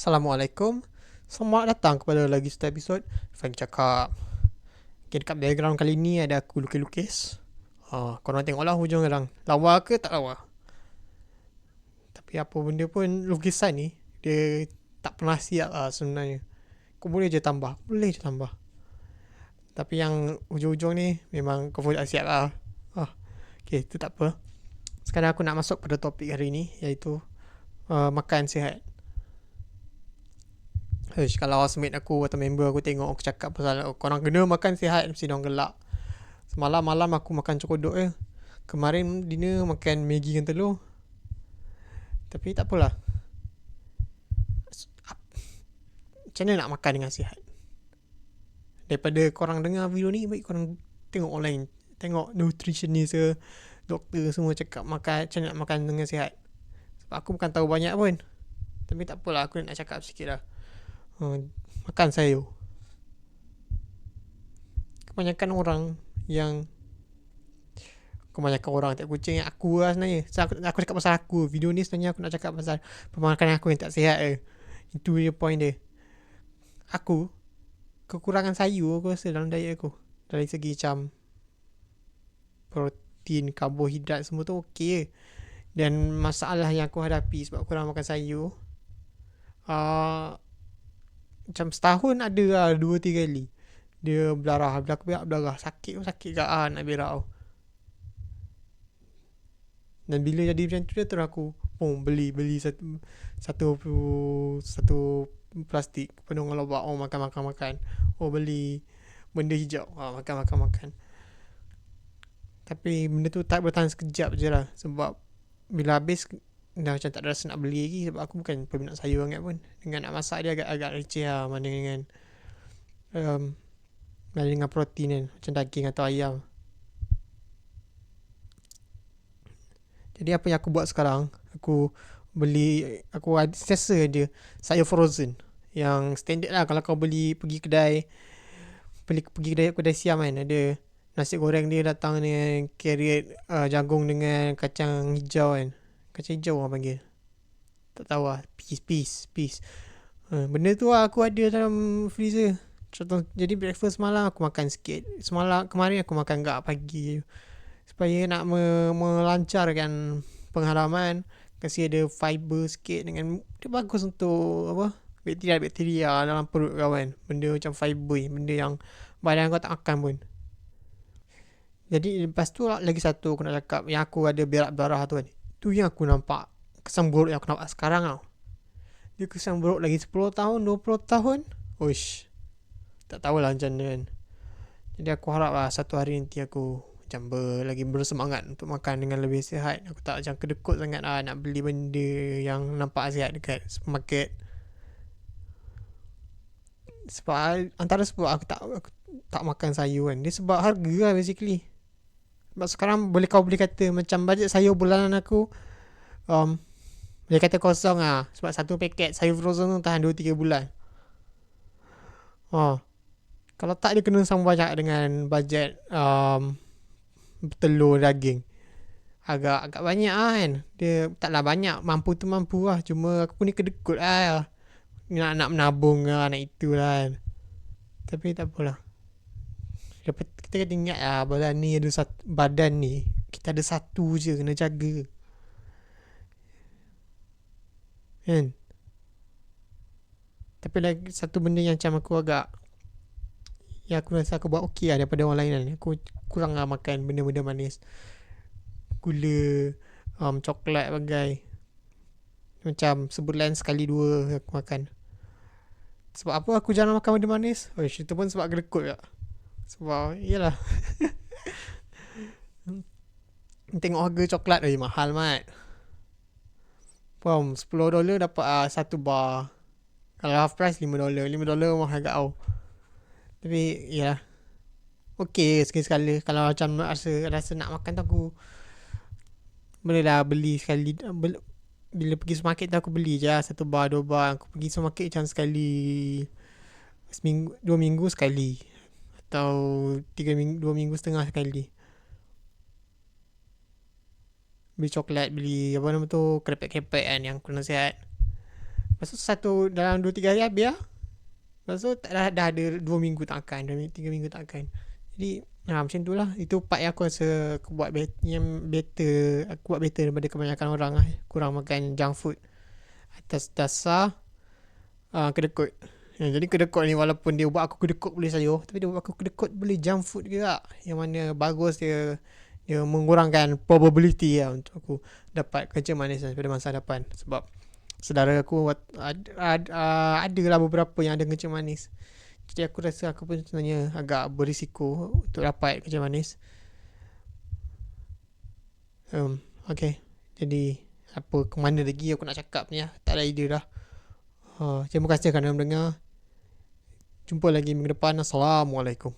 Assalamualaikum. Selamat datang kepada lagi satu episod Frank Cakap. Okay, dekat background kali ni ada aku lukis-lukis. Korang tengoklah hujung orang. Lawa ke tak lawa? Tapi apa benda pun lukisan ni, dia tak pernah siap lah sebenarnya. Kau boleh je tambah. Boleh je tambah. Tapi yang hujung-hujung ni memang kau pun tak siap lah. Okay, itu tak apa. Sekarang aku nak masuk pada topik hari ni, iaitu makan sihat. Kalau housemate aku atau member aku tengok aku cakap pasal korang kena makan sihat, mesti diorang gelak. Semalam malam aku makan cokodok je. Kemarin dinner makan Maggi dengan telur. Tapi tak apalah. Macam mana nak makan dengan sihat? Daripada korang dengar video ni, baik korang tengok online. Tengok nutritionist ke, doktor semua cakap makan, macam mana nak makan dengan sihat. Sebab aku bukan tahu banyak pun. Tapi tak apalah, aku nak cakap sikit lah. Makan sayur. Kebanyakan orang yang Kebanyakan orang tak kucing aku lah sebenarnya. So, aku cakap pasal aku. Video ni sebenarnya aku nak cakap pasal pemakanan aku yang tak sihat je. Itu dia point dia. Aku kekurangan sayur aku rasa dalam diet aku. Dari segi macam protein, karbohidrat semua tu okey je. Dan masalah yang aku hadapi sebab kurang makan sayur, macam setahun ada lah 2-3 kali dia berdarah. Bila aku berak berdarah, sakit kat nak berak tau. Dan bila jadi macam tu, dia terus aku beli satu plastik penuh dengan lobak. Makan. Beli benda hijau, makan. Tapi benda tu tak bertahan sekejap je lah. Sebab bila habis dah macam tak ada rasa nak beli lagi. Sebab aku bukan peminat sayur sangat pun. Dengan nak masak dia agak receh lah. Mana dengan protein kan, macam daging atau ayam. Jadi apa yang aku buat sekarang, aku sesa je sayur frozen yang standard lah. Kalau kau pergi kedai siam kan, ada nasi goreng dia datang dengan carrot, jagung dengan kacang hijau kan. Kacang hijau orang panggil, tak tahu lah. Peas. Benda tu lah aku ada dalam freezer. Contoh, jadi breakfast malam aku makan sikit. Kemarin aku makan gak pagi supaya nak melancarkan pengharaman, kasi ada fiber sikit. Dengan dia bagus untuk bakteria dalam perut kawan. Benda macam fiber, benda yang badan kau tak makan pun. Jadi lepas tu lagi satu aku nak cakap, yang aku ada berak darah tu kan, tu yang aku nampak kesan buruk yang aku nampak sekarang tau. Dia kesan buruk lagi 10 tahun 20 tahun, uish, tak tahulah macam mana kan. Jadi aku harap lah satu hari nanti aku macam lagi bersemangat untuk makan dengan lebih sihat. Aku tak macam kedekut sangat lah nak beli benda yang nampak sihat dekat supermarket. Antara sebab aku tak makan sayur kan, dia sebab harga lah basically. Sebab sekarang boleh kata macam bajet sayur bulanan aku, boleh kata kosong lah. Sebab satu paket sayur frozen tu tahan 2-3 bulan. Kalau tak, dia kena sama banyak dengan bajet telur, daging. Agak banyak lah kan. Dia taklah banyak, mampu tu mampu lah. Cuma aku ni kedekut lah nak menabung lah, nak itu lah kan. Tapi tak apalah. Kita kena ingat lah, badan ni kita ada satu je, kena jaga kan. Tapi lagi satu benda yang macam aku rasa aku buat okey lah daripada orang lain kan. Aku kurang lah makan benda-benda manis, gula, coklat bagai. Macam sebulan sekali 2 aku makan. Sebab apa aku jarang makan benda manis? Itu pun sebab gelekut tak. Sebab iyalah tengok harga coklat mahal mat. $10 dapat satu bar. Kalau half price $5 mahal agak tau. Tapi iyalah, okey sekali-sekala. Kalau macam rasa nak makan tu, aku boleh lah beli sekali. Bila pergi supermarket tu aku beli je lah 1 bar 2 bar. Aku pergi supermarket macam sekali seminggu, 2 minggu sekali, atau 2 minggu setengah sekali. Beli coklat, beli apa nama tu, krepek-krepek kan yang kurang sihat. Lepas tu dalam 2-3 hari habis lah. Lepas tu dah ada 2 minggu tak makan, 3 minggu tak makan. Jadi macam tu lah. Itu part yang aku rasa aku buat better. Aku buat better daripada kebanyakan orang lah. Kurang makan junk food atas dasar kedekut. Jadi kedekut ni walaupun dia buat aku kedekut boleh sayur, tapi dia buat aku kedekut boleh junk food juga. Yang mana bagus dia mengurangkan probability lah untuk aku dapat kencing manis pada masa hadapan. Sebab saudara aku ada lah beberapa yang ada kencing manis. Jadi aku rasa aku pun sebenarnya agak berisiko untuk dapat kencing manis. Okay. Jadi apa ke mana lagi aku nak cakap ni lah. Tak ada idea dah. Terima kasih kerana mendengar. Jumpa lagi minggu depan. Assalamualaikum.